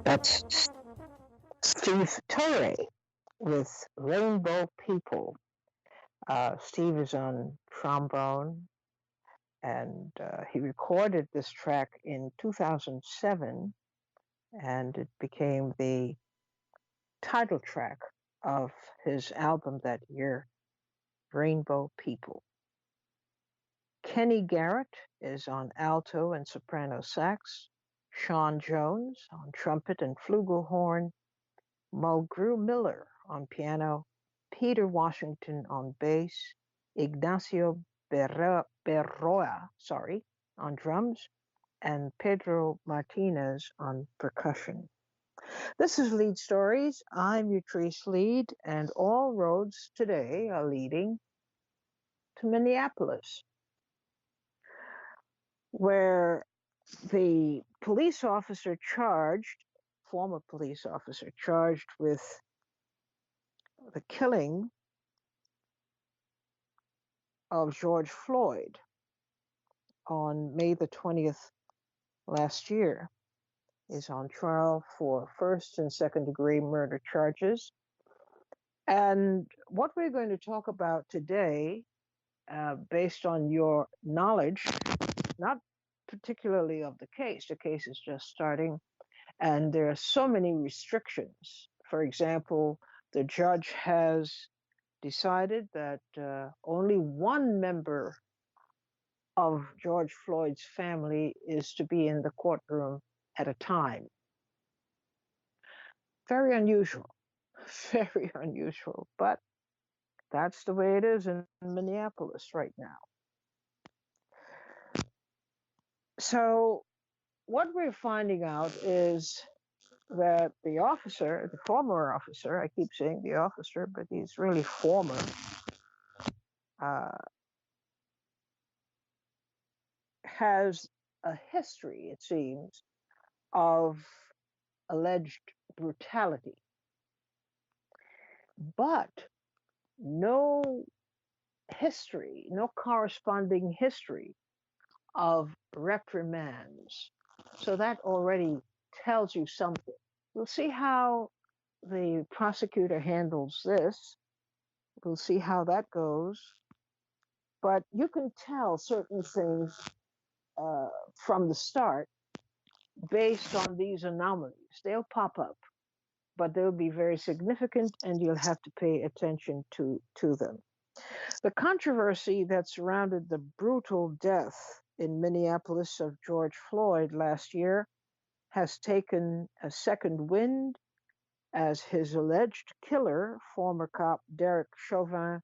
That's Steve Torre with Rainbow People. Steve is on trombone, and he recorded this track in 2007, and it became the title track of his album that year, Rainbow People. Kenny Garrett is on alto and soprano sax, Sean Jones on trumpet and flugelhorn, Mulgrew Miller on piano, Peter Washington on bass, Ignacio Berroa, on drums, and Pedro Martinez on percussion. This is Leid Stories. I'm Utrice Leid, and all roads today are leading to Minneapolis, where the former police officer charged with the killing of George Floyd on May the 20th last year, is on trial for first and second degree murder charges. And what we're going to talk about today, based on your knowledge, not particularly of the case is just starting, and there are so many restrictions. For example, the judge has decided that only one member of George Floyd's family is to be in the courtroom at a time. Very unusual, very unusual, but that's the way it is in Minneapolis right now. So what we're finding out is that the former officer, I keep saying the officer, but he's really former, has a history, it seems, of alleged brutality, but no corresponding history of reprimands. So that already tells you something. We'll see how the prosecutor handles this. We'll see how that goes. But you can tell certain things from the start based on these anomalies. They'll pop up, but they'll be very significant, and you'll have to pay attention to them. The controversy that surrounded the brutal death in Minneapolis of George Floyd last year has taken a second wind as his alleged killer, former cop Derek Chauvin,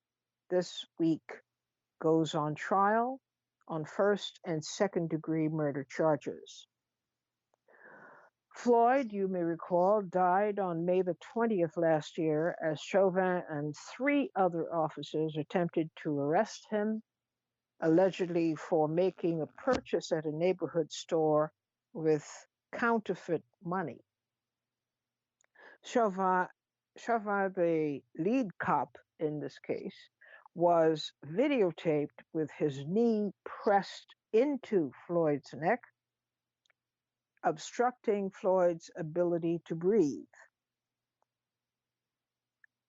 this week goes on trial on first and second degree murder charges. Floyd, you may recall, died on May the 20th last year as Chauvin and three other officers attempted to arrest him, allegedly for making a purchase at a neighborhood store with counterfeit money. Chauvin, the lead cop in this case, was videotaped with his knee pressed into Floyd's neck, obstructing Floyd's ability to breathe.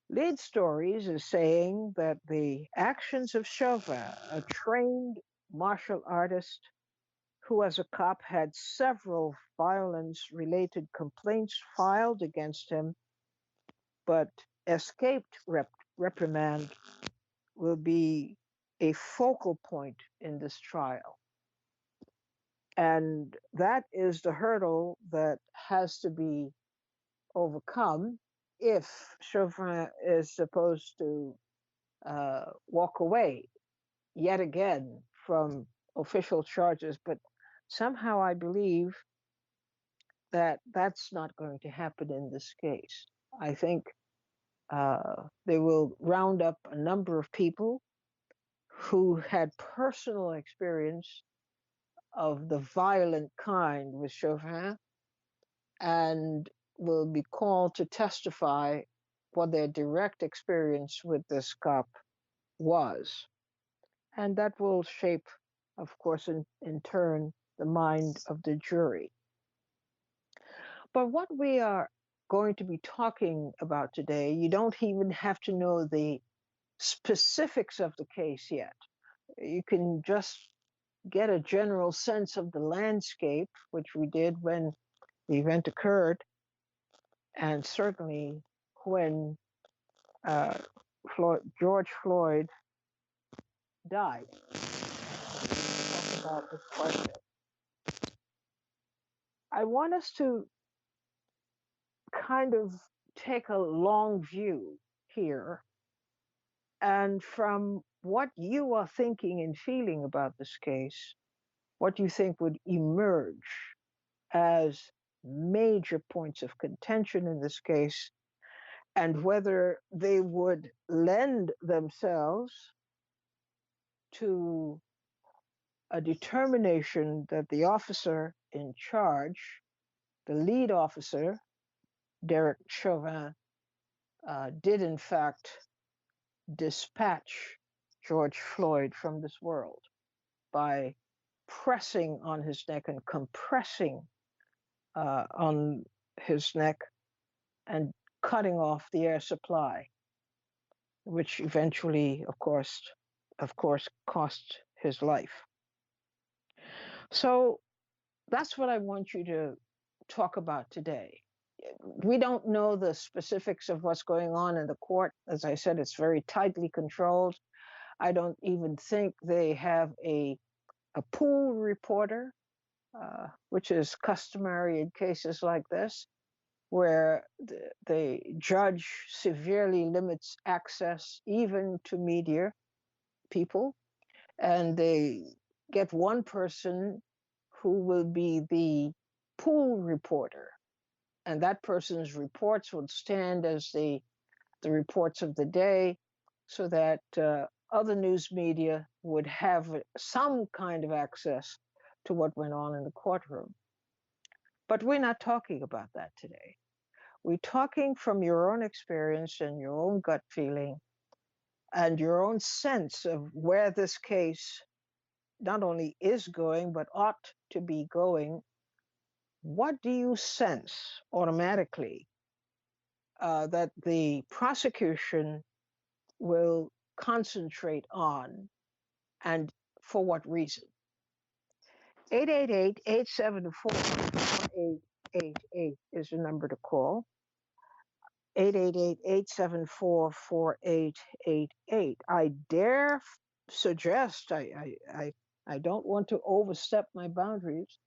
Leid Stories is saying that the actions of Chauvin, a trained martial artist who as a cop had several violence-related complaints filed against him, but escaped reprimand, will be a focal point in this trial. And that is the hurdle that has to be overcome if Chauvin is supposed to walk away yet again from official charges. But somehow I believe that that's not going to happen in this case. I think they will round up a number of people who had personal experience of the violent kind with Chauvin and will be called to testify what their direct experience with this cop was. And that will shape, of course, in turn, the mind of the jury. But what we are going to be talking about today, you don't even have to know the specifics of the case yet. You can just get a general sense of the landscape, which we did when the event occurred, and certainly when uh, George Floyd died. Talk about this question. I want us to kind of take a long view here, and from what you are thinking and feeling about this case, what you think would emerge as major points of contention in this case, and whether they would lend themselves to a determination that the officer in charge, the lead officer, Derek Chauvin, did in fact dispatch George Floyd from this world by pressing on his neck and compressing on his neck and cutting off the air supply, which eventually, of course, cost his life. So that's what I want you to talk about today. We don't know the specifics of what's going on in the court. As I said, it's very tightly controlled. I don't even think they have a pool reporter, which is customary in cases like this, where the judge severely limits access even to media people, and they get one person who will be the pool reporter, and that person's reports would stand as the reports of the day, so that other news media would have some kind of access to what went on in the courtroom. But we're not talking about that today. We're talking from your own experience and your own gut feeling and your own sense of where this case not only is going, but ought to be going. What do you sense automatically that the prosecution will concentrate on, and for what reason? 888-874-4888 is the number to call. 888-874-4888. I dare suggest, I don't want to overstep my boundaries,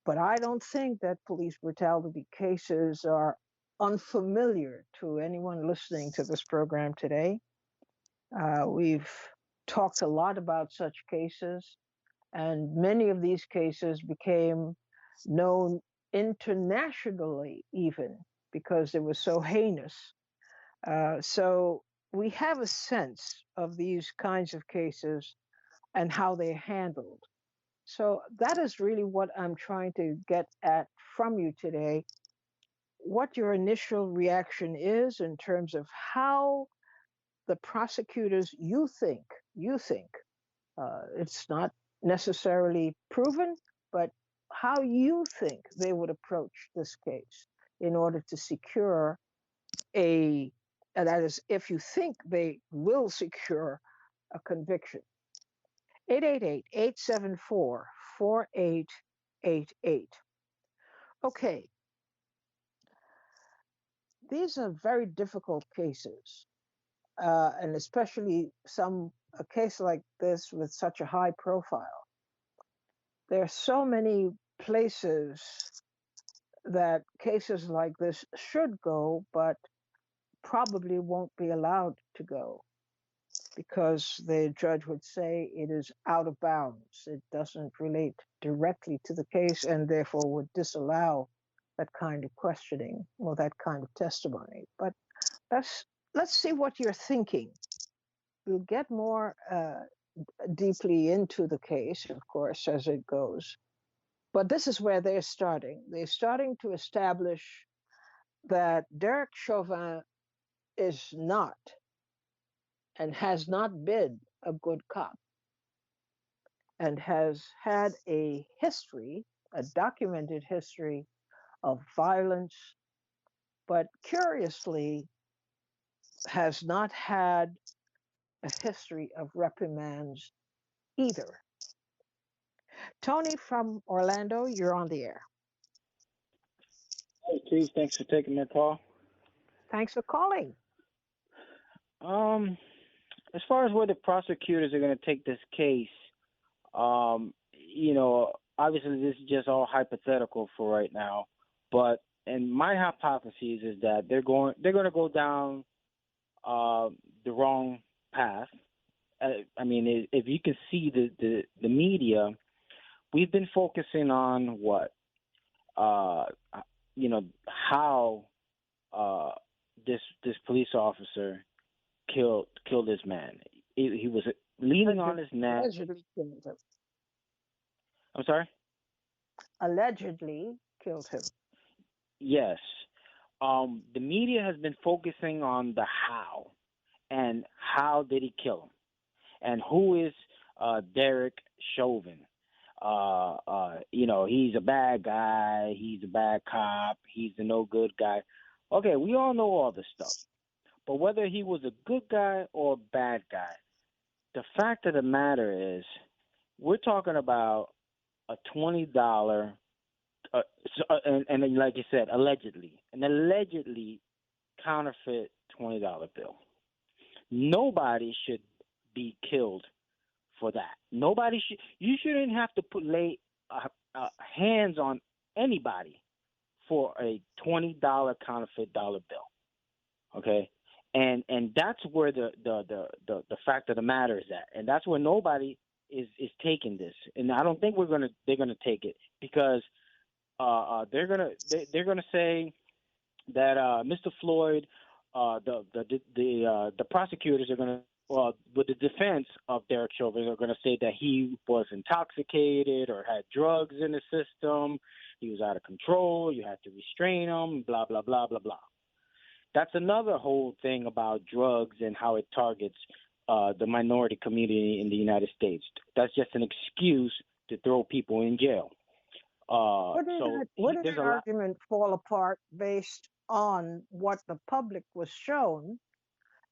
but I don't think that police brutality cases are unfamiliar to anyone listening to this program today. We've talked a lot about such cases, and many of these cases became known internationally, even because they were so heinous. So we have a sense of these kinds of cases and how they're handled. So that is really what I'm trying to get at from you today. What your initial reaction is in terms of how the prosecutors you think, it's not necessarily proven, but how you think they would approach this case in order to secure and that is if you think they will secure a conviction. 888-874-4888. Okay, these are very difficult cases, and especially a case like this with such a high profile. There are so many places that cases like this should go, but probably won't be allowed to go because the judge would say it is out of bounds. It doesn't relate directly to the case and therefore would disallow that kind of questioning or that kind of testimony. But let's see what you're thinking. We'll get more deeply into the case, of course, as it goes. But this is where they're starting. They're starting to establish that Derek Chauvin is not and has not been a good cop and has had a history, a documented history of violence, but curiously has not had a history of reprimands either. Tony from Orlando, you're on the air. Hey, Keith, thanks for taking my call. Thanks for calling. Um, as far as where the prosecutors are going to take this case, obviously this is just all hypothetical for right now, but and my hypothesis is that they're going to go down uh, the wrong path. I mean, if you can see the media, we've been focusing on what uh, how uh, this police officer killed this man. He was leaning on his neck. Allegedly killed him. I'm sorry. Allegedly killed him. Yes. The media has been focusing on the how and how did he kill him and who is Derek Chauvin. He's a bad guy. He's a bad cop. He's a no good guy. Okay, we all know all this stuff. But whether he was a good guy or a bad guy, the fact of the matter is, we're talking about a $20, and like you said, an allegedly counterfeit $20 bill. Nobody should be killed for that. Nobody should. You shouldn't have to lay hands on anybody for a $20 counterfeit dollar bill. Okay, and that's where the fact of the matter is at, and that's where nobody is taking this, and I don't think they're gonna take it because they're gonna say that Mr. Floyd, the prosecutors are gonna. With the defense of Derek Chauvin, are going to say that he was intoxicated or had drugs in the system. He was out of control. You had to restrain him. Blah blah blah blah blah. That's another whole thing about drugs and how it targets the minority community in the United States. That's just an excuse to throw people in jail. Wouldn't There's that a lot. argument fall apart based on what the public was shown?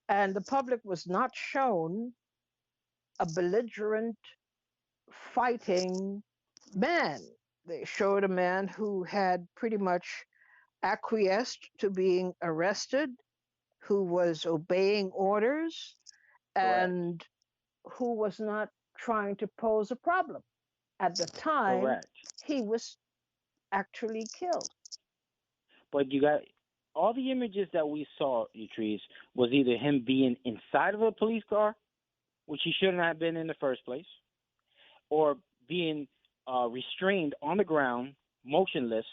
And the public was not shown a belligerent, fighting man. They showed a man who had pretty much acquiesced to being arrested, who was obeying orders, Correct. and who was not trying to pose a problem. At the time, Correct. he was actually killed. But you got all the images that we saw, Utrees, was either him being inside of a police car, which he shouldn't have been in the first place, or being restrained on the ground, motionless,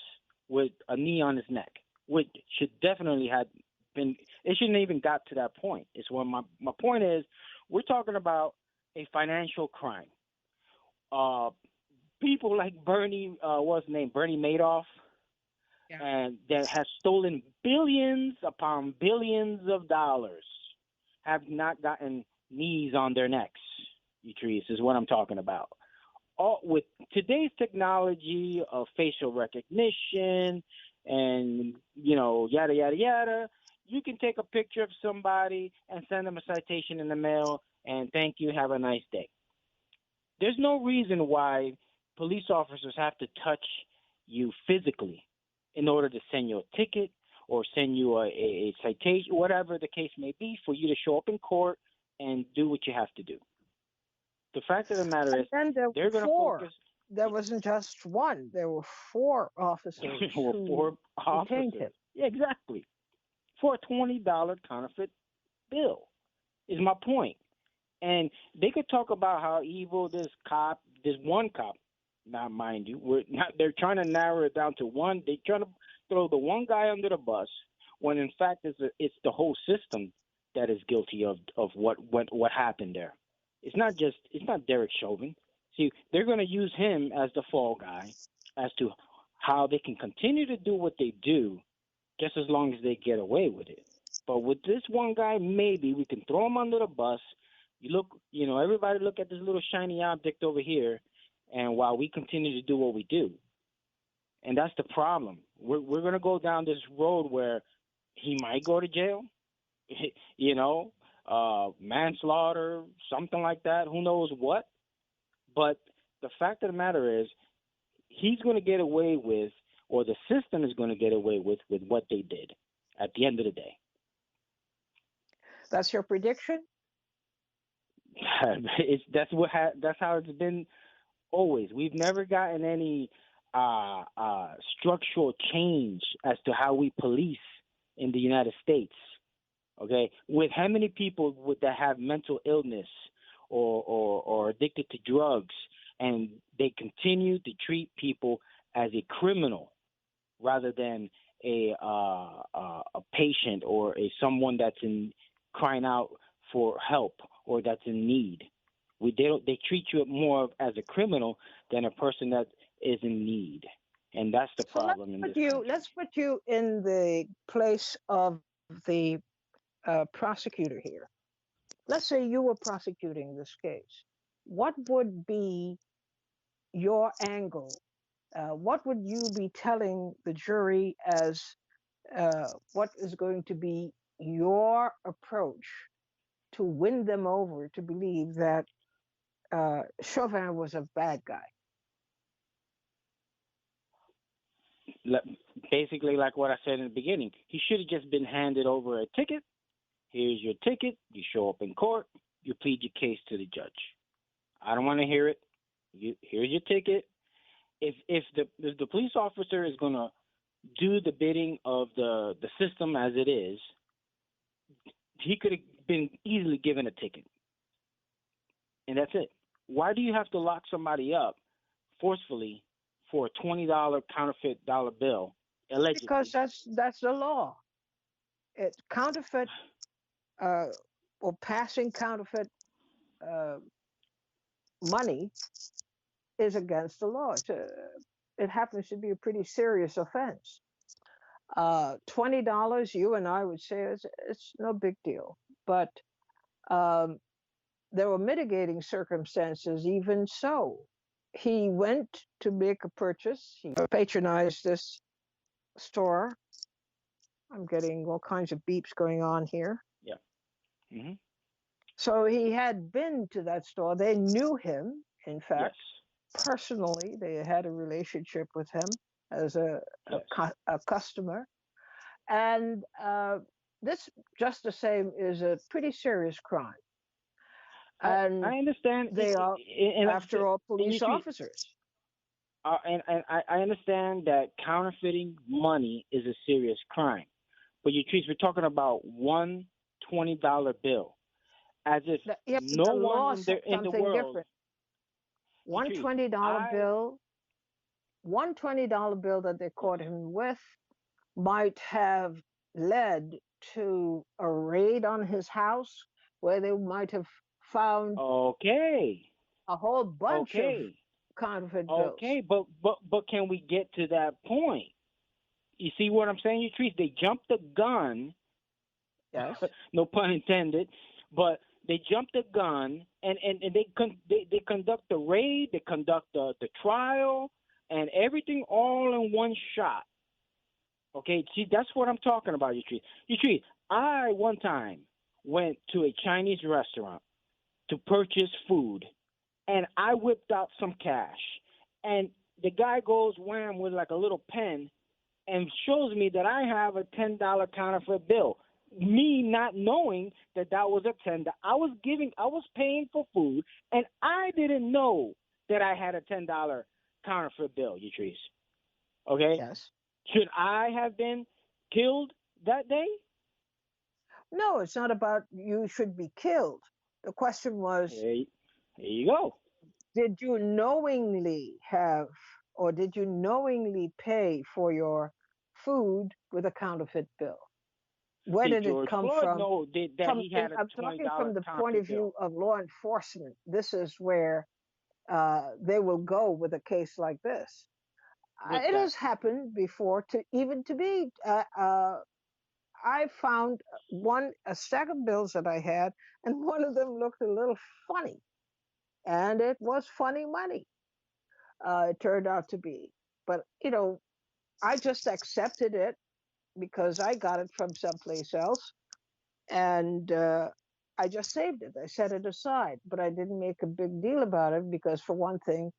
with a knee on his neck, which should definitely have been. It shouldn't even got to that point. It's when my point is, we're talking about a financial crime. Uh, People like Bernie, what's his name, Bernie Madoff, Yeah. and that has stolen billions upon billions of dollars, have not gotten knees on their necks. Utrees is what I'm talking about. All with today's technology of facial recognition and yada yada yada, you can take a picture of somebody and send them a citation in the mail and thank you, have a nice day. There's no reason why police officers have to touch you physically in order to send you a ticket or send you a citation, whatever the case may be, for you to show up in court and do what you have to do. The fact of the matter is, And there they're were going to four. focus. There wasn't just one. There were four officers Or who four detained him. officers. Yeah, exactly. For a $20 counterfeit bill, is my point. And they could talk about how evil this one cop, now mind you, they're trying to narrow it down to one. They're trying to throw the one guy under the bus when in fact it's the whole system that is guilty of what happened there. It's not Derek Chauvin. See, they're going to use him as the fall guy as to how they can continue to do what they do just as long as they get away with it. But with this one guy, maybe we can throw him under the bus. Everybody look at this little shiny object over here, and while we continue to do what we do. And that's the problem. we're gonna go down this road where he might go to jail, you know, manslaughter, something like that. Who knows what? But the fact of the matter is, he's going to get away with, or the system is going to get away with what they did. At the end of the day, That's your prediction? that's how it's been always. We've never gotten any structural change as to how we police in the United States. Okay, with how many people that have mental illness or addicted to drugs, and they continue to treat people as a criminal rather than a patient or a someone that's in crying out for help or that's in need. They treat you more as a criminal than a person that is in need, and that's the So problem in this country. let's put you in the place of the prosecutor here. Let's say you were prosecuting this case. What would be your angle? What would you be telling the jury as what is going to be your approach to win them over to believe that Chauvin was a bad guy? Basically, like what I said in the beginning, he should have just been handed over a ticket. Here's your ticket. You show up in court. You plead your case to the judge. I don't want to hear it. Here's your ticket. If the police officer is going to do the bidding of the system as it is, he could have been easily given a ticket, and that's it. Why do you have to lock somebody up forcefully for a $20 counterfeit dollar bill, Because allegedly? that's the law. It counterfeit uh, or passing counterfeit uh, money is against the law. It happens to be a pretty serious offense. $20, you and I would say it's no big deal. But um, there were mitigating circumstances, even so. He went to make a purchase. He patronized this store. I'm getting all kinds of beeps going on here. Yeah. Hmm. So he had been to that store. They knew him, in Yes. fact, personally. They had a relationship with him as Yes. a customer. And this, just the same, is a pretty serious crime. I And understand, they are, and like I said, after all, and you police treat, officers. I understand that counterfeiting money is a serious crime, but you treat, we're talking about one $20 bill, as if Yeah, but no the one law in said the something world. different. You One treat, $20 I bill, one $20 bill that they yes. caught him with might have led to a raid on his house where they might have found Okay, a whole bunch of okay, counterfeit bills. okay, but can we get to that point? You see what I'm saying? You treat, they jumped the gun, Yes. no pun intended, but they jump the gun, and they conduct the raid, they conduct the trial, and everything all in one shot. Okay, see, that's what I'm talking about. You treat. I one time went to a Chinese restaurant to purchase food, and I whipped out some cash, and the guy goes wham with like a little pen and shows me that I have a $10 counterfeit bill. Me not knowing that that was a I was paying for food, and I didn't know that I had a $10 counterfeit bill. Yatrice, okay? Yes. Should I have been killed that day? No, it's not about you should be killed. The question was, Hey, here you go. did you knowingly have or did you knowingly pay for your food with a counterfeit bill? Where Did did it George come Floyd from? know that he had a I'm talking $20 from the point of counterfeit bill? view of law enforcement. This is where they will go with a case like this. What's It that? has happened before to even to me. I found a stack of bills that I had, and one of them looked a little funny, and it was funny money. It turned out to be, but I just accepted it because I got it from someplace else, and I just saved it. I set it aside, but I didn't make a big deal about it because, for one thing,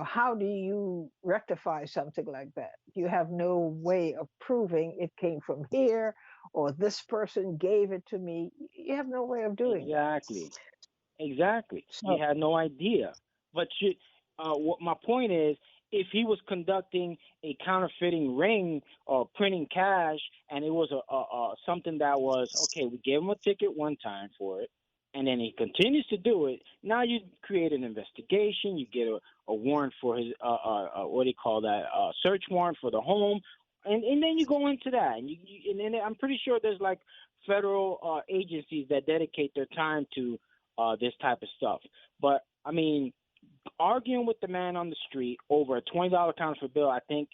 how do you rectify something like that? You have no way of proving it came from here or this person gave it to me. You have no way of doing that. Exactly. Exactly. You So, had no idea. But what my point is, if he was conducting a counterfeiting ring or printing cash, and it was something that was okay, we gave him a ticket one time for it, and then he continues to do it. Now you create an investigation. You get a warrant for his what do you call that? Search warrant for the home, and then you go into that, and then I'm pretty sure there's like federal agencies that dedicate their time to this type of stuff. But I mean, arguing with the man on the street over a $20 counterfeit bill, I think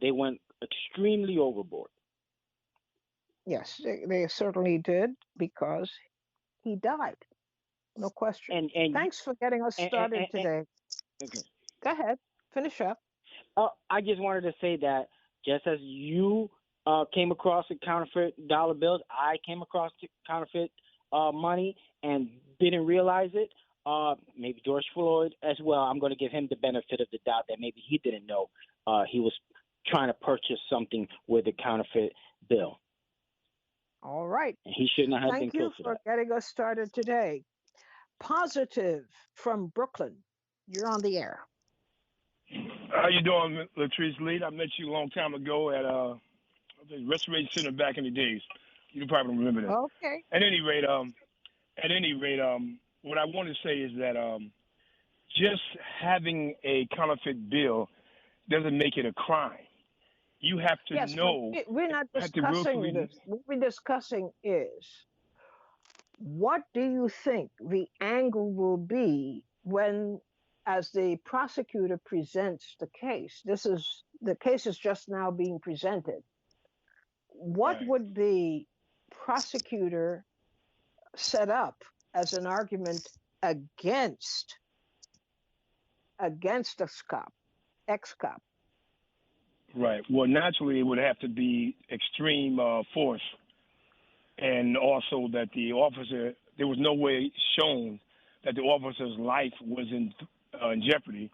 they went extremely overboard. yes, they certainly did because he died. No question. And Thanks for getting us started and today. okay. Go ahead, finish up. I just wanted to say that just as you came across the counterfeit dollar bills, I came across the counterfeit money and didn't realize it. Maybe George Floyd as well. I'm going to give him the benefit of the doubt that maybe he didn't know he was trying to purchase something with a counterfeit bill. All right. And he should not have been Thank you killed for for that. getting us started today. Positive from Brooklyn. You're on the air. How you doing, Latrice Leid? I met you a long time ago at the Restoration Center back in the days. You probably don't remember that. Okay. At any rate, what I want to say is that just having a counterfeit bill doesn't make it a crime. You have to Yes, know. but we're not discussing this. What we're discussing is what do you think the angle will be when, as the prosecutor presents the case, the case is just now being presented. What Right. would the prosecutor set up as an argument against a ex-cop? Right. Well, naturally, it would have to be extreme force, and also that the officer, there was no way shown that the officer's life was in jeopardy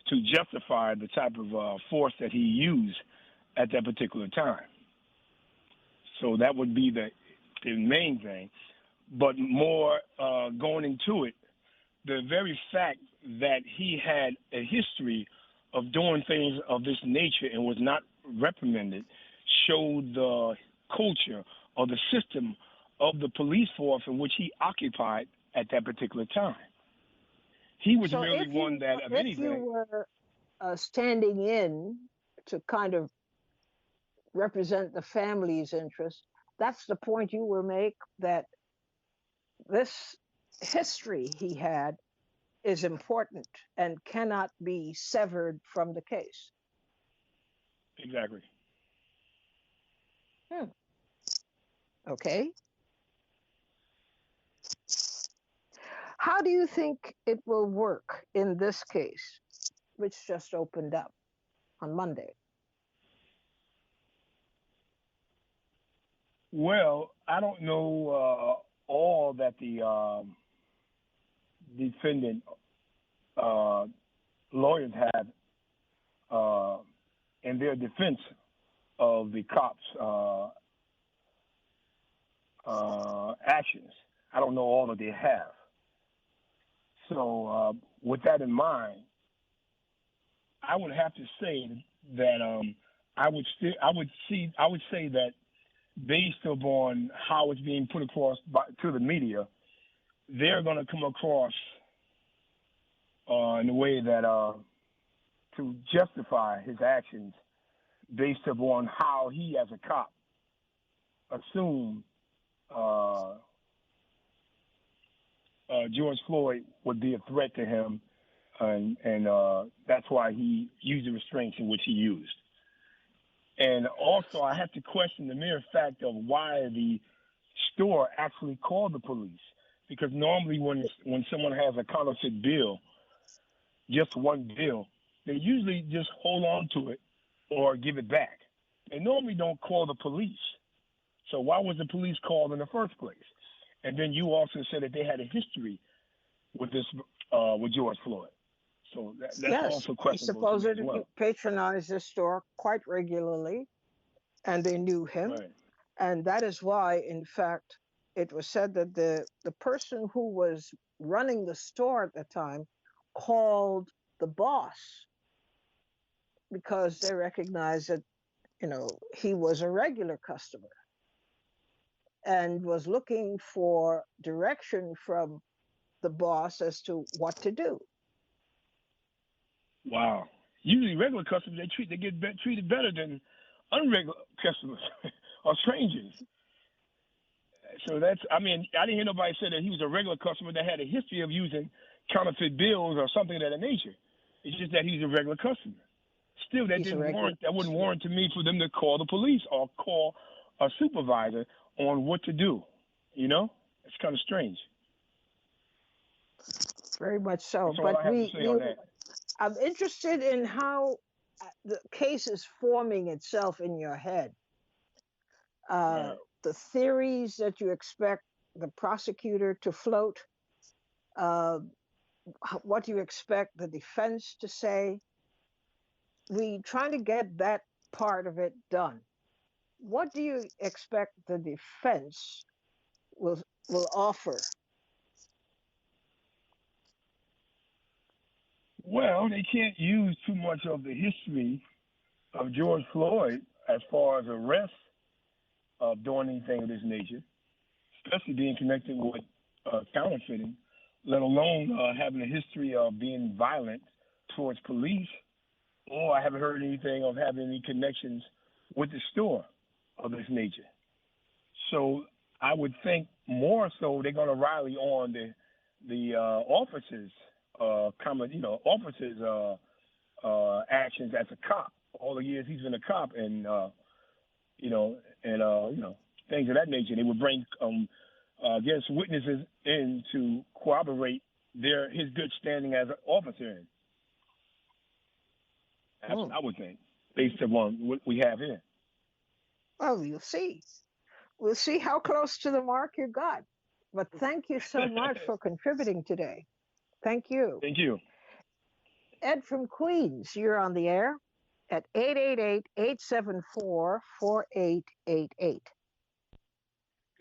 to justify the type of force that he used at that particular time. So that would be the main thing. But more going into it, the very fact that he had a history of doing things of this nature and was not reprimanded showed the culture or the system of the police force in which he occupied at that particular time. He was So really one that, of if you anything. were standing in to kind of represent the family's interest, that's the point you will make, that this history he had is important and cannot be severed from the case. Exactly. Okay. How do you think it will work in this case, which just opened up on Monday? Well, I don't know all that the defendant lawyers had in their defense of the cops' actions. I don't know all that they have. So, with that in mind, I would have to say that I would say that based upon how it's being put across to the media, they're going to come across in a way that to justify his actions based upon how he, as a cop, assumed George Floyd would be a threat to him, and that's why he used the restraints in which he used. And also, I have to question the mere fact of why the store actually called the police, because normally when someone has a counterfeit bill, just one bill, they usually just hold on to it or give it back. They normally don't call the police. So why was the police called in the first place? And then you also said that they had a history with this with George Floyd. So that's Yes, also he questionable to me as supposedly well. patronized this store quite regularly, and they knew him. Right. And that is why, in fact, it was said that the person who was running the store at the time called the boss because they recognized that, he was a regular customer and was looking for direction from the boss as to what to do. Wow. Usually regular customers they get treated better than unregular customers or strangers. So I didn't hear nobody say that he was a regular customer that had a history of using counterfeit bills or something of that nature. It's just that he's a regular customer. Still, He's a regular that wouldn't customer. warrant to me for them to call the police or call a supervisor on what to do. It's kind of strange. Very much so. That's all But I have to say on that. I'm interested in how the case is forming itself in your head. Right. The theories that you expect the prosecutor to float, what do you expect the defense to say? We try to get that part of it done. What do you expect the defense will offer? Well, they can't use too much of the history of George Floyd as far as arrests of doing anything of this nature, especially being connected with counterfeiting, let alone having a history of being violent towards police, or I haven't heard anything of having any connections with the store of this nature. So I would think more so they're going to rally on the officers, actions as a cop. All the years he's been a cop, and things of that nature. They would bring against witnesses in to corroborate his good standing as an officer. That's what I would think, based upon what we have here. Well, you'll see. We'll see how close to the mark you got. But thank you so much for contributing today. Thank you. Thank you. Ed from Queens, you're on the air at 888-874-4888. Good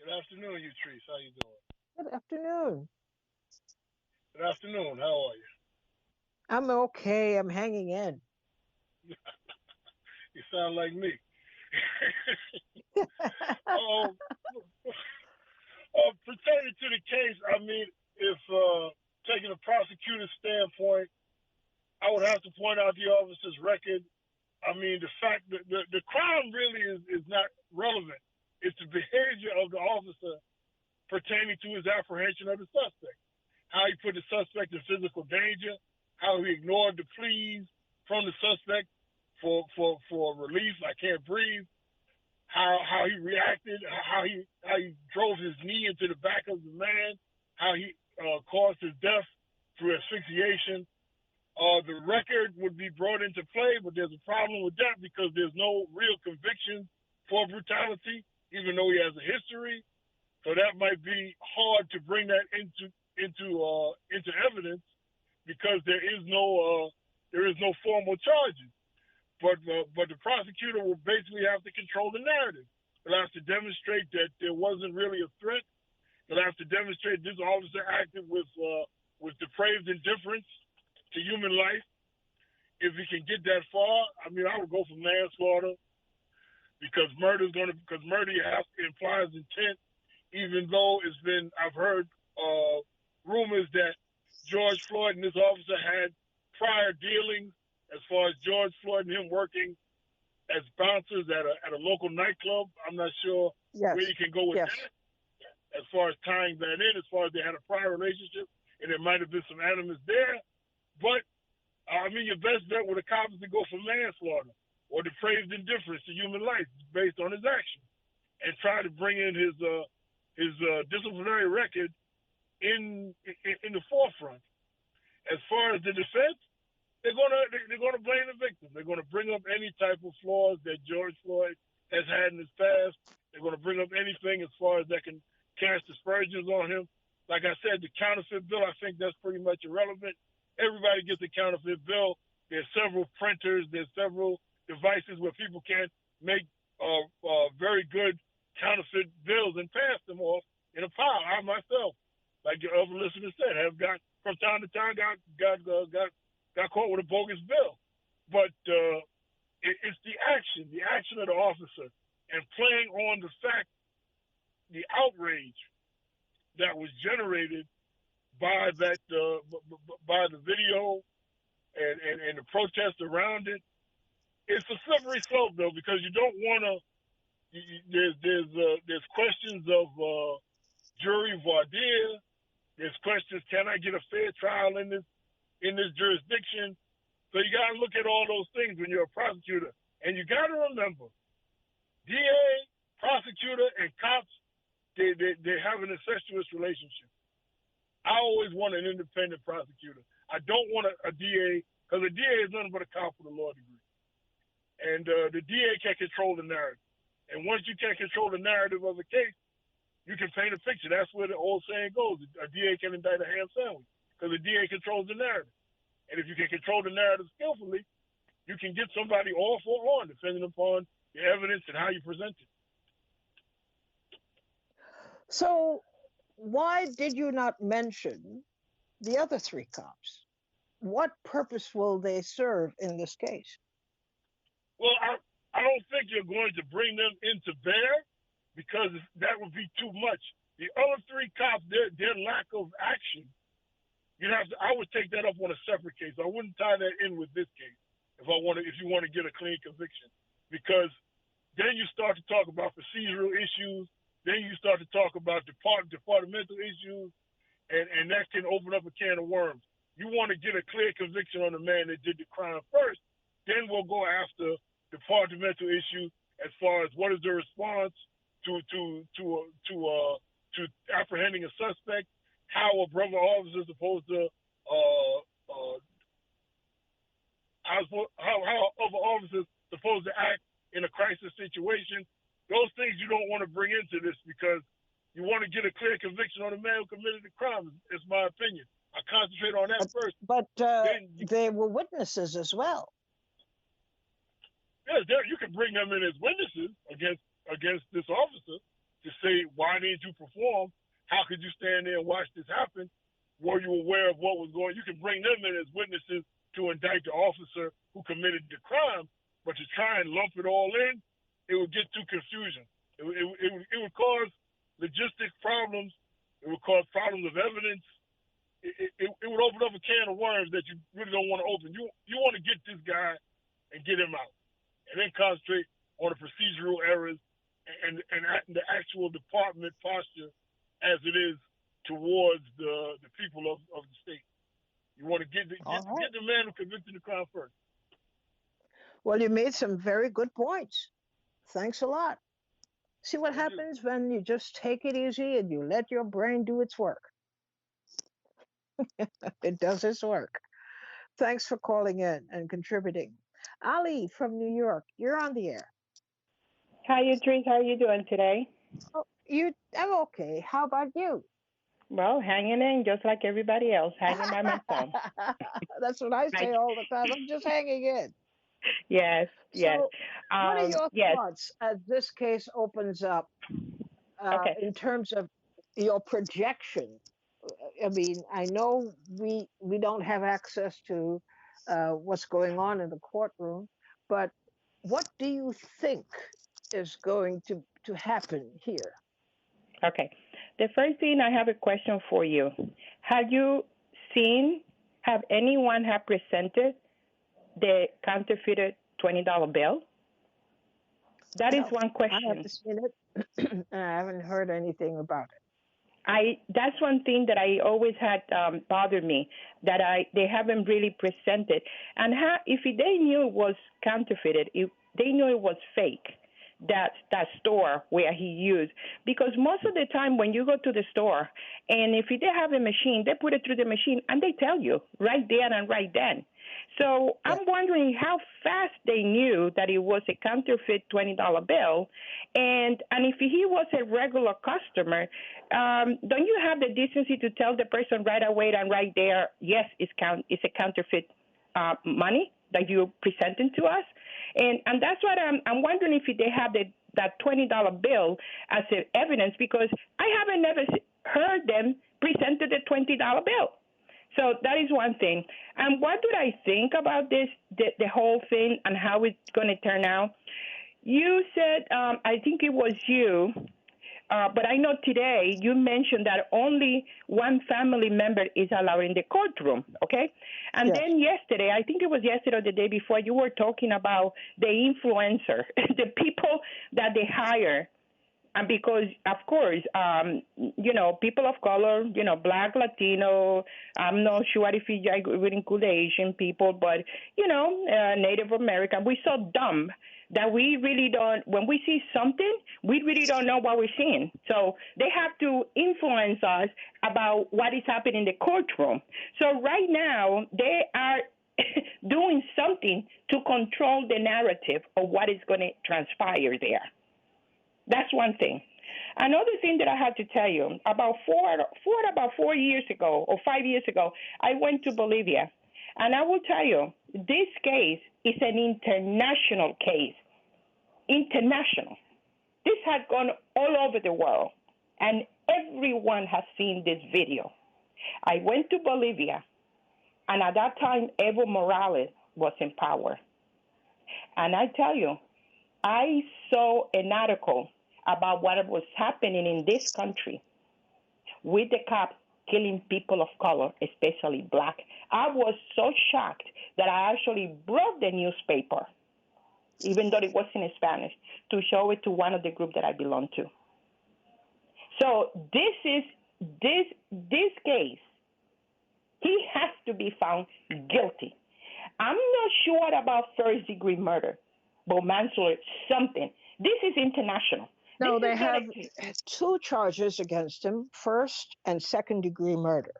afternoon, you Trees. How you doing? Good afternoon. Good afternoon. How are you? I'm okay. I'm hanging in. You sound like me. Pertaining to the case, if taking a prosecutor's standpoint, I would have to point out the officer's record. The fact that the crime really is not relevant. It's the behavior of the officer pertaining to his apprehension of the suspect. How he put the suspect in physical danger, how he ignored the pleas from the suspect for relief, I can't breathe, how he reacted, how he drove his knee into the back of the man, how he caused his death through asphyxiation. The record would be brought into play, but there's a problem with that because there's no real conviction for brutality, even though he has a history. So that might be hard to bring that into evidence because there is no formal charges. But the prosecutor will basically have to control the narrative. They'll have to demonstrate that there wasn't really a threat. They'll have to demonstrate this officer acted with depraved indifference to human life. If he can get that far, I would go for manslaughter because murder implies intent. Even though I've heard rumors that George Floyd and this officer had prior dealings as far as George Floyd and him working as bouncers at a local nightclub. I'm not sure where you can go with that as far as tying that in, as far as they had a prior relationship and there might have been some animus there. But, your best bet with a cop is to go for manslaughter or depraved indifference to human life based on his actions and try to bring in his disciplinary record in the forefront. As far as the defense, they're gonna blame the victim. They're gonna bring up any type of flaws that George Floyd has had in his past. They're gonna bring up anything as far as that can cast aspersions on him. Like I said, the counterfeit bill, I think that's pretty much irrelevant. Everybody gets a counterfeit bill. There's several printers. There's several devices where people can make very good counterfeit bills and pass them off in a pile. I myself, like your other listeners said, have got from time to time got caught with a bogus bill. But it's the action of the officer, and playing on the fact, the outrage that was generated by that by the video and the protest around it. It's a slippery slope though, because you don't want to. There's questions of jury voir dire. There's questions: can I get a fair trial in this jurisdiction? So you got to look at all those things when you're a prosecutor, and you got to remember, DA, prosecutor, and cops, they have an incestuous relationship. I always want an independent prosecutor. I don't want a DA, because a DA is nothing but a cop with a law degree. And the DA can control the narrative. And once you can control the narrative of a case, you can paint a picture. That's where the old saying goes. A DA can indict a ham sandwich, because the DA controls the narrative. And if you can control the narrative skillfully, you can get somebody off or on, depending upon the evidence and how you present it. So why did you not mention the other three cops? What purpose will they serve in this case? Well, I don't think you're going to bring them into bear, because that would be too much. The other three cops, their lack of action, I would take that up on a separate case. I wouldn't tie that in with this case if you want to get a clean conviction, because then you start to talk about procedural issues. Then you start to talk about departmental issues, and that can open up a can of worms. You want to get a clear conviction on the man that did the crime first, then we'll go after departmental issues as far as what is the response to apprehending a suspect, how a brother officer is supposed to how other officers supposed to act in a crisis situation. Those things you don't want to bring into this, because you want to get a clear conviction on the man who committed the crime. It's my opinion. I concentrate on that first. But they were witnesses as well. Yeah, you can bring them in as witnesses against this officer to say, why didn't you perform? How could you stand there and watch this happen? Were you aware of what was going on? You can bring them in as witnesses to indict the officer who committed the crime, but to try and lump it all in, it would get too confusing. It would cause logistic problems. It would cause problems of evidence. It would open up a can of worms that you really don't want to open. You want to get this guy and get him out, and then concentrate on the procedural errors and the actual department posture as it is towards the people of the state. You want to get the man who convicted the crime first. Well, you made some very good points. Thanks a lot. See what happens when you just take it easy and you let your brain do its work. It does its work. Thanks for calling in and contributing. Ali from New York, you're on the air. Hi, Idris. How are you doing today? Oh, I'm okay. How about you? Well, hanging in just like everybody else, hanging by myself. That's what I say all the time. I'm just hanging in. Yes, yes. So, what are your thoughts as this case opens up in terms of your projection? I mean, I know we don't have access to what's going on in the courtroom, but what do you think is going to happen here? Okay. The first thing, I have a question for you. Have anyone have presented the counterfeited $20 bill? That is one question. I haven't seen it. I haven't heard anything about it. That's one thing that I always had bothered me, that they haven't really presented. And if they knew it was counterfeited, if they knew it was fake, that store where he used, because most of the time when you go to the store and if they have a machine, they put it through the machine and they tell you right there and right then. So I'm wondering how fast they knew that it was a counterfeit $20 bill, and if he was a regular customer, don't you have the decency to tell the person right away and right there, yes, it's a counterfeit money that you're presenting to us? And that's what I'm wondering, if they have that $20 bill as evidence, because I haven't never heard them presented a $20 bill. So that is one thing. And what do I think about this, the whole thing and how it's going to turn out? You said, I think it was you, but I know today you mentioned that only one family member is allowed in the courtroom, okay? And then yesterday, I think it was yesterday or the day before, you were talking about the influencer, the people that they hire. And because, of course, people of color, Black, Latino, I'm not sure if it would include Asian people, but, Native American, we're so dumb that we really don't, when we see something, we really don't know what we're seeing. So they have to influence us about what is happening in the courtroom. So right now, they are doing something to control the narrative of what is going to transpire there. That's one thing. Another thing that I have to tell you, about 4 years ago or 5 years ago, I went to Bolivia. And I will tell you, this case is an international case. International. This has gone all over the world. And everyone has seen this video. I went to Bolivia. And at that time, Evo Morales was in power. And I tell you, I saw an article about what was happening in this country with the cops killing people of color, especially Black. I was so shocked that I actually brought the newspaper, even though it was in Spanish, to show it to one of the groups that I belong to. So this case, he has to be found guilty. I'm not sure about first-degree murder, but manslaughter, something. This is international. No, they have 2 charges against him, first and second-degree murder.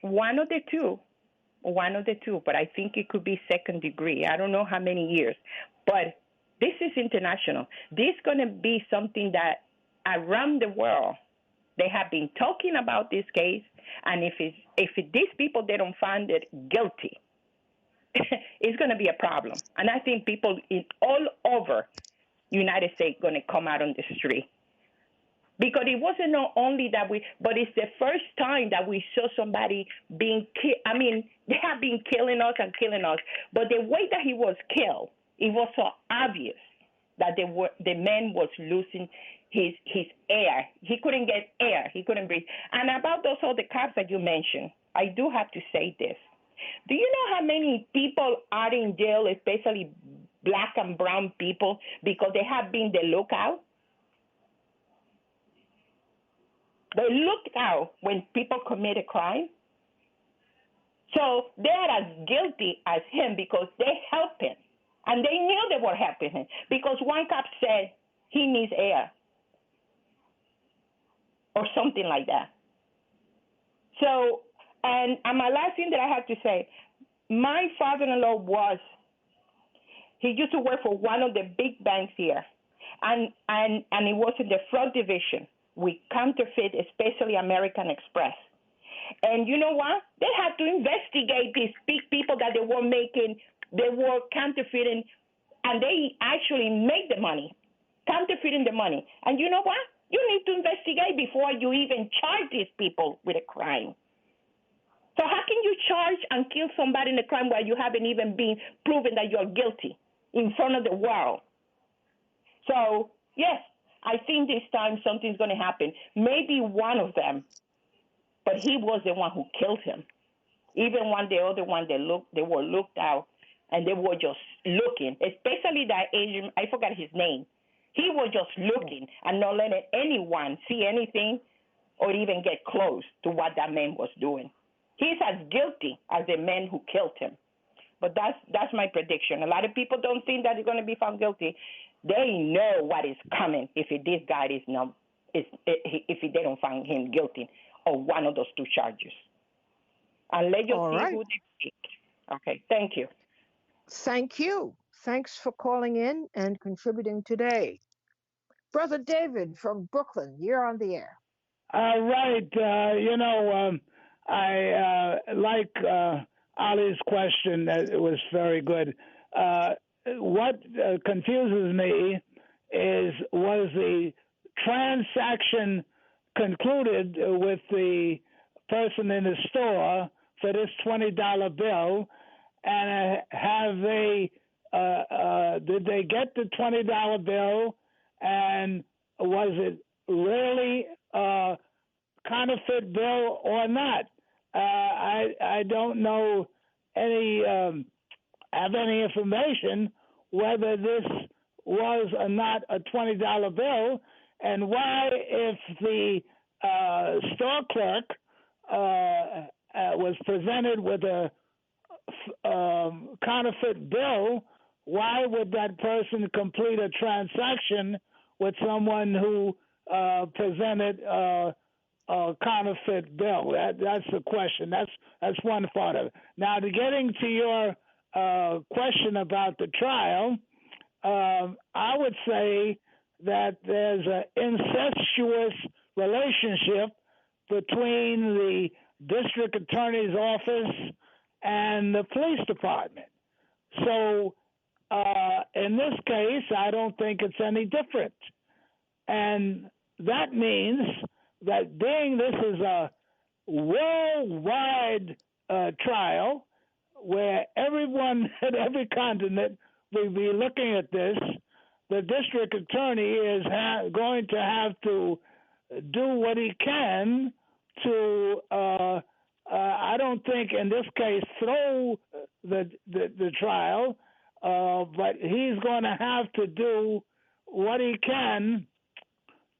One of the two, but I think it could be second degree. I don't know how many years, but this is international. This is going to be something that around the world, they have been talking about this case, and if these people, they don't find it guilty, it's going to be a problem. And I think people all over United States going to come out on the street. Because it wasn't not only that but it's the first time that we saw somebody being killed. I mean, they have been killing us, but the way that he was killed, it was so obvious that the man was losing his air. He couldn't get air. He couldn't breathe. And about those other cops that you mentioned, I do have to say this. Do you know how many people are in jail, especially Black and brown people, because they have been the lookout? They looked out when people commit a crime. So they are as guilty as him because they helped him. And they knew they were helping him because one cop said he needs air or something like that. So, and my last thing that I have to say, my father-in-law he used to work for one of the big banks here. And he was in the fraud division. We counterfeit, especially American Express. And you know what? They had to investigate these big people that they were counterfeiting, and they actually made the money, counterfeiting the money. And you know what? You need to investigate before you even charge these people with a crime. So how can you charge and kill somebody in a crime while you haven't even been proven that you're guilty in front of the world? So, yes, I think this time something's going to happen. Maybe one of them, but he was the one who killed him. Even the other one, they were looked out, and they were just looking, especially that Asian, I forgot his name. He was just looking and not letting anyone see anything or even get close to what that man was doing. He's as guilty as the man who killed him. But that's my prediction. A lot of people don't think that he's going to be found guilty. They know what is coming if this guy is not if they don't find him guilty of one of those two charges. And let you All see right. who they pick. Okay, thank you. Thank you. Thanks for calling in and contributing today. Brother David from Brooklyn, you're on the air. Right. I like Ali's question. It was very good. What confuses me was the transaction concluded with the person in the store for this $20 bill, and have they did they get the $20 bill, and was it really a counterfeit bill or not? I don't know any have any information whether this was or not a $20 bill, and why, if the store clerk was presented with a counterfeit bill, why would that person complete a transaction with someone who presented a counterfeit bill? That's the question. That's one part of it. Now, getting to your question about the trial, I would say that there's an incestuous relationship between the district attorney's office and the police department. So in this case, I don't think it's any different. And that means that being this is a worldwide trial where everyone at every continent will be looking at this, the district attorney is going to have to do what he can to I don't think in this case throw the trial, but he's going to have to do what he can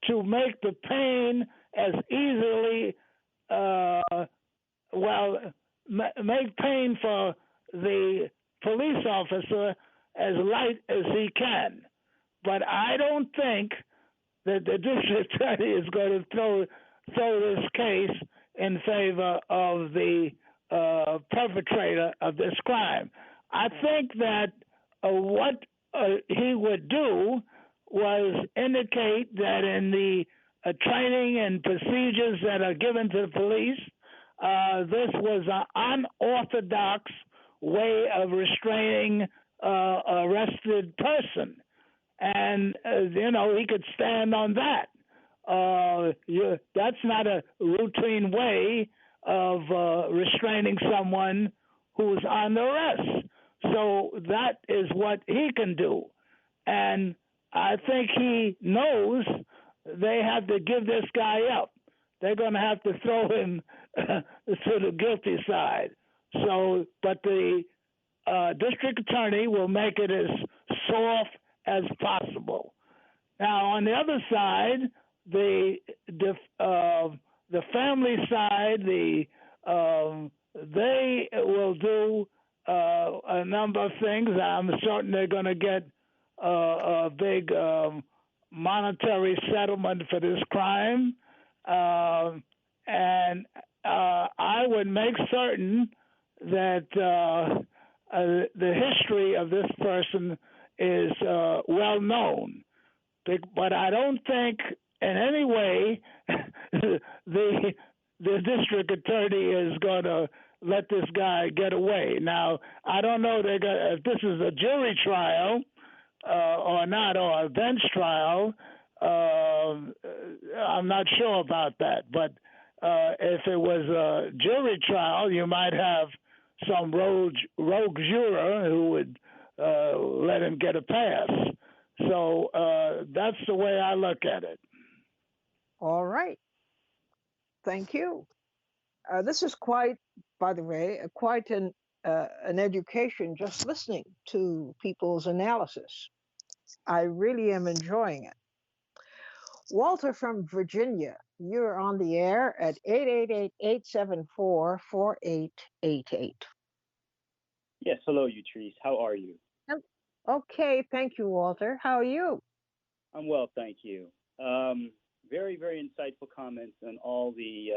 to make the pain as easily make pain for the police officer as light as he can. But I don't think that the district attorney is going to throw this case in favor of the perpetrator of this crime. I think that what he would do was indicate that in the training and procedures that are given to the police, this was an unorthodox way of restraining an arrested person. And, he could stand on that. That's not a routine way of restraining someone who's on arrest. So that is what he can do. And I think he knows they have to give this guy up. They're going to have to throw him to the guilty side. So, but the district attorney will make it as soft as possible. Now, on the other side, the family side, they will do a number of things. I'm certain they're going to get a big monetary settlement for this crime, and I would make certain that the history of this person is well known. But I don't think in any way the district attorney is going to let this guy get away. Now, I don't know if this is a jury trial or not, or a bench trial. I'm not sure about that. But if it was a jury trial, you might have some rogue juror who would let him get a pass. So that's the way I look at it. All right. Thank you. This is quite, by the way, quite an education just listening to people's analysis. I really am enjoying it. Walter from Virginia, you're on the air at 888-874-4888. Yes, hello, Utrice. How are you? Yep. Okay, thank you, Walter. How are you? I'm well, thank you. Um, very, very insightful comments on all the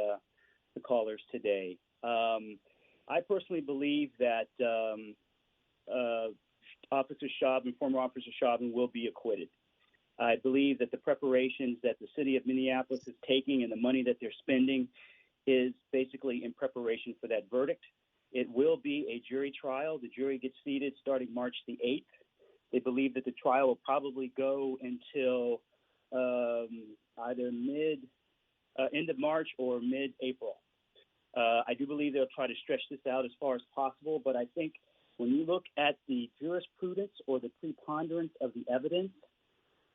callers today. I personally believe that uh, Officer Chauvin, former Officer Chauvin, will be acquitted. I believe that the preparations that the city of Minneapolis is taking and the money that they're spending is basically in preparation for that verdict. It will be a jury trial. The jury gets seated starting March the 8th. They believe that the trial will probably go until either end of March or mid-April. I do believe they'll try to stretch this out as far as possible, but I think when you look at the jurisprudence or the preponderance of the evidence,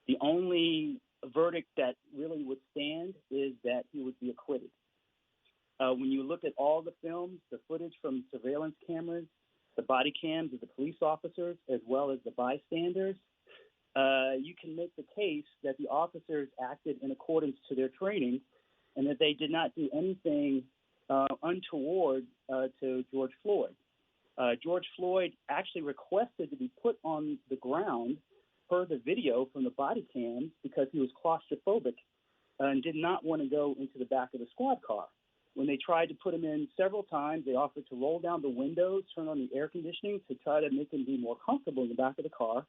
the only verdict that really would stand is that he would be acquitted. When you look at all the films, the footage from surveillance cameras, the body cams of the police officers, as well as the bystanders, you can make the case that the officers acted in accordance to their training and that they did not do anything untoward to George Floyd. George Floyd actually requested to be put on the ground per the video from the body cams because he was claustrophobic and did not want to go into the back of the squad car. When they tried to put him in several times, they offered to roll down the windows, turn on the air conditioning to try to make him be more comfortable in the back of the car,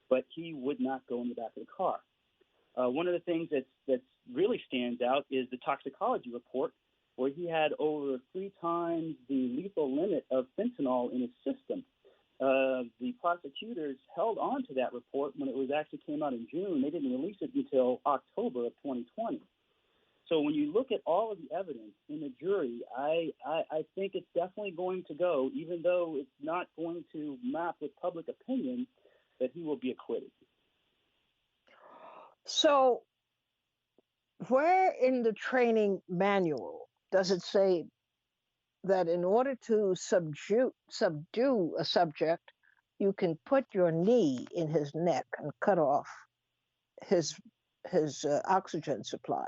but he would not go in the back of the car. One of the things that really stands out is the toxicology report, where he had over 3 times the lethal limit of fentanyl in his system. The prosecutors held on to that report when it was actually came out in June. They didn't release it until October of 2020. So when you look at all of the evidence in the jury, I think it's definitely going to go, even though it's not going to map with public opinion, that he will be acquitted. So, where in the training manual does it say that in order to subdue a subject, you can put your knee in his neck and cut off his oxygen supply?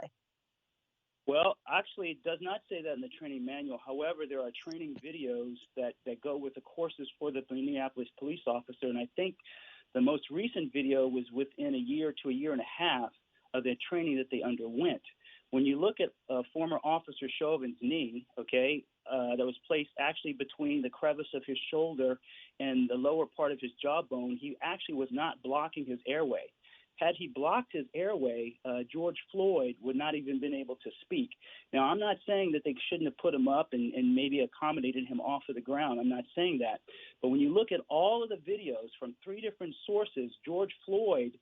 Well, actually, it does not say that in the training manual. However, there are training videos that go with the courses for the Minneapolis police officer, and I think the most recent video was within a year to a year and a half of the training that they underwent. When you look at former Officer Chauvin's knee, that was placed actually between the crevice of his shoulder and the lower part of his jawbone, he actually was not blocking his airway. Had he blocked his airway, George Floyd would not even been able to speak. Now, I'm not saying that they shouldn't have put him up and maybe accommodated him off of the ground. I'm not saying that. But when you look at all of the videos from 3 different sources, George Floyd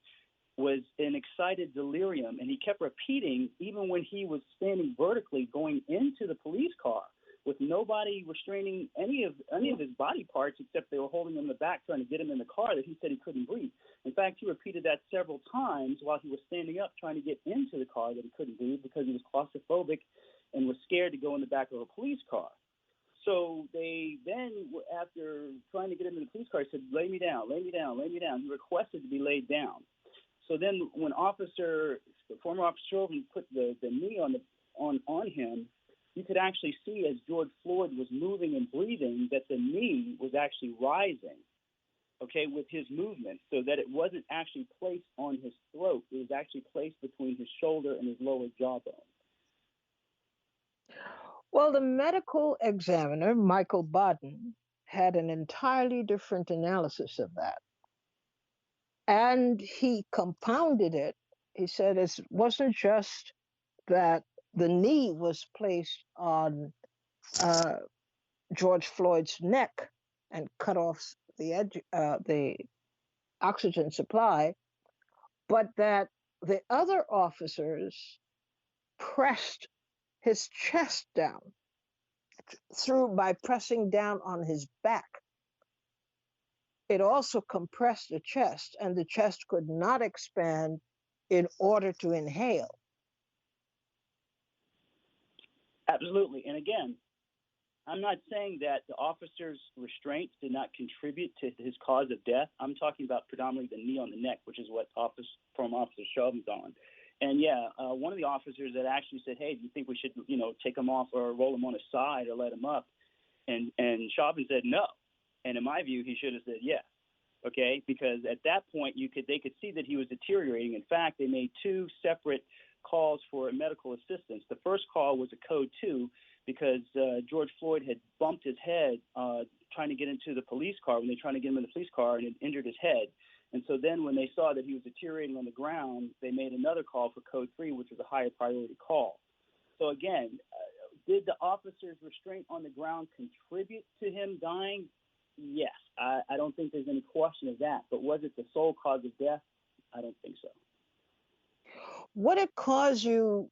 was in excited delirium, and he kept repeating, even when he was standing vertically going into the police car with nobody restraining any of his body parts except they were holding him in the back trying to get him in the car, that he said he couldn't breathe. In fact, he repeated that several times while he was standing up trying to get into the car, that he couldn't breathe because he was claustrophobic and was scared to go in the back of a police car. So they then, after trying to get him in the police car, said, lay me down, lay me down, lay me down. He requested to be laid down. So then when former Officer Chauvin put the knee on him, you could actually see as George Floyd was moving and breathing that the knee was actually rising, with his movement, so that it wasn't actually placed on his throat. It was actually placed between his shoulder and his lower jawbone. Well, the medical examiner, Michael Bodden, had an entirely different analysis of that. And he compounded it. He said it wasn't just that the knee was placed on George Floyd's neck and cut off the oxygen supply, but that the other officers pressed his chest down by pressing down on his back. It also compressed the chest, and the chest could not expand in order to inhale. Absolutely. And again, I'm not saying that the officer's restraints did not contribute to his cause of death. I'm talking about predominantly the knee on the neck, which is what former Officer Chauvin's on. And one of the officers that actually said, hey, do you think we should, take him off or roll him on his side or let him up? And Chauvin said no. And in my view, he should have said yes. Okay, because at that point they could see that he was deteriorating. In fact, they made two separate calls for medical assistance. The first call was a code 2 because George Floyd had bumped his head trying to get into the police car when they were trying to get him in the police car, and it injured his head. And so then when they saw that he was deteriorating on the ground, they made another call for code 3, which was a higher priority call. So again, did the officer's restraint on the ground contribute to him dying? Yes. I don't think there's any question of that. But was it the sole cause of death? I don't think so. Would it cause you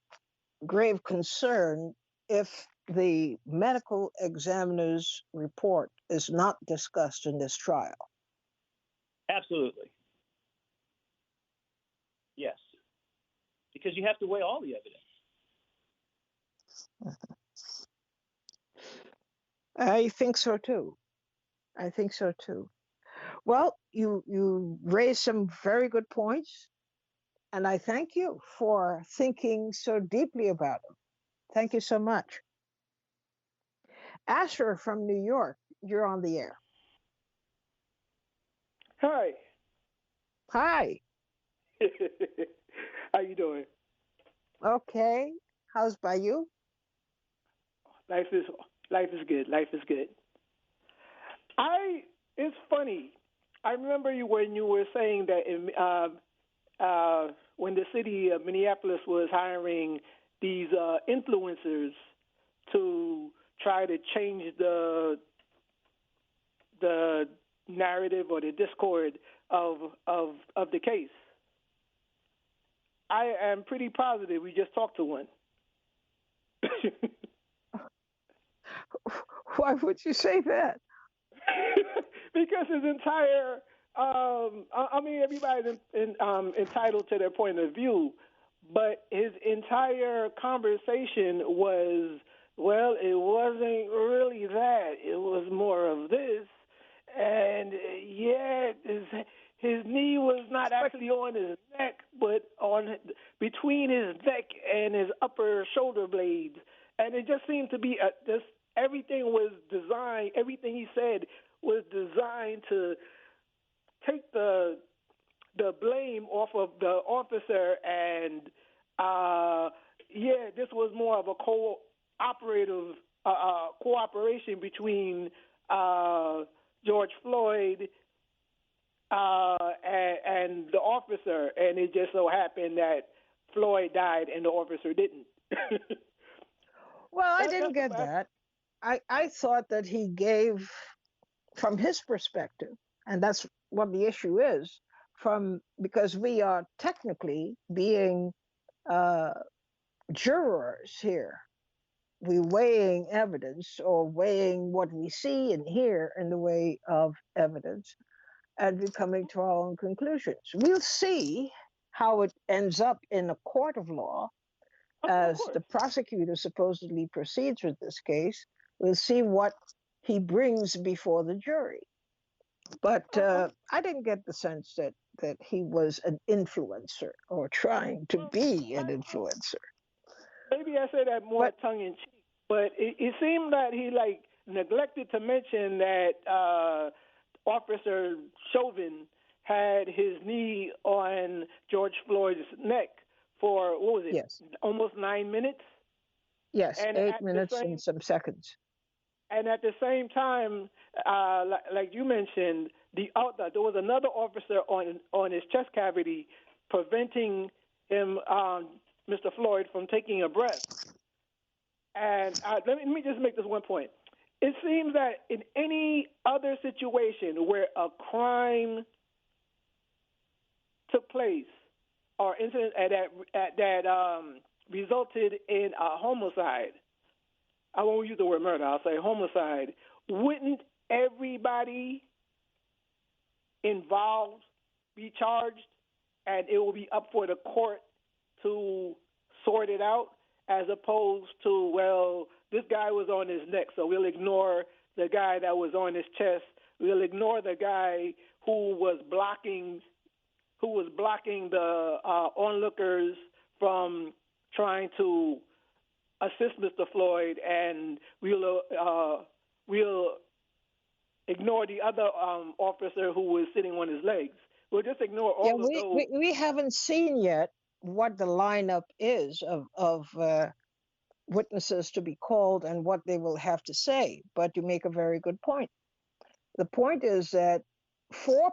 grave concern if the medical examiner's report is not discussed in this trial? Absolutely. Yes. Because you have to weigh all the evidence. I think so too. Well, you raised some very good points, and I thank you for thinking so deeply about them. Thank you so much. Asher from New York, you're on the air. Hi. Hi. How you doing? Okay. How's by you? Life is good. Life is good. It's funny. I remember when you were saying that when the city of Minneapolis was hiring these influencers to try to change the narrative or the discord of the case. I am pretty positive we just talked to one. Why would you say that? Because his entire, everybody's entitled to their point of view, but his entire conversation was, well, it wasn't really that. It was more of this. And, yeah, his knee was not actually on his neck, but between his neck and his upper shoulder blades. And it just seemed to be everything was designed, everything he said was designed to take the blame off of the officer. And, this was more of a cooperation between George Floyd and the officer, and it just so happened that Floyd died and the officer didn't. Well, I didn't get that. I thought that he gave, from his perspective, and that's what the issue is, because we are technically being jurors here. We're weighing evidence or weighing what we see and hear in the way of evidence, and we're coming to our own conclusions. We'll see how it ends up in a court of law as the prosecutor supposedly proceeds with this case. We'll see what he brings before the jury. But I didn't get the sense that he was an influencer or trying to be an influencer. Maybe I said that more tongue in cheek, but it seemed that he neglected to mention that Officer Chauvin had his knee on George Floyd's neck for, what was it? Yes. Almost 9 minutes? Yes, and 8 minutes and some seconds. And at the same time, like you mentioned, there was another officer on his chest cavity preventing him, Mr. Floyd, from taking a breath. And let me just make this one point. It seems that in any other situation where a crime took place or incident that resulted in a homicide, I won't use the word murder, I'll say homicide, wouldn't everybody involved be charged, and it will be up for the court to sort it out, as opposed to, well, this guy was on his neck, so we'll ignore the guy that was on his chest. We'll ignore the guy who was blocking the onlookers from trying to assist Mr. Floyd, and we'll ignore the other officer who was sitting on his legs. We'll just ignore Yeah, all of those. we haven't seen yet what the lineup is of witnesses to be called and what they will have to say. But you make a very good point. The point is that 4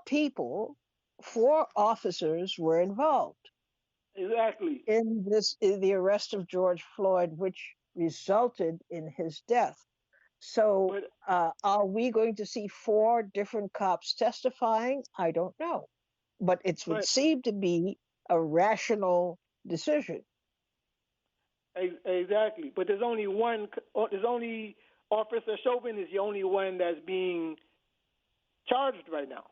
officers were involved Exactly. in the arrest of George Floyd, which resulted in his death. So, But are we going to see 4 different cops testifying? I don't know, but it would but seem to be a rational decision. exactly. But there's only one. There's only Officer Chauvin is the only one that's being charged right now.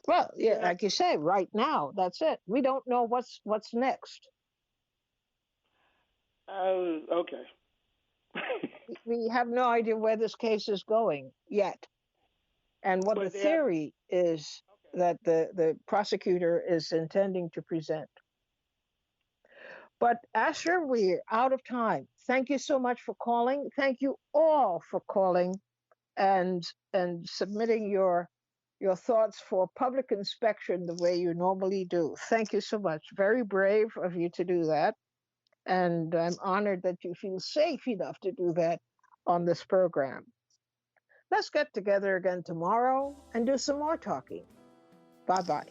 Well, yeah, Not, like you say, right now, that's it. We don't know what's next. okay. We have no idea where this case is going yet. And what the But they have. theory is that the prosecutor is intending to present. But Asher, we're out of time. Thank you so much for calling. Thank you all for calling and submitting your thoughts for public inspection the way you normally do. Thank you so much. Very brave of you to do that. And I'm honored that you feel safe enough to do that on this program. Let's get together again tomorrow and do some more talking. Bye-bye.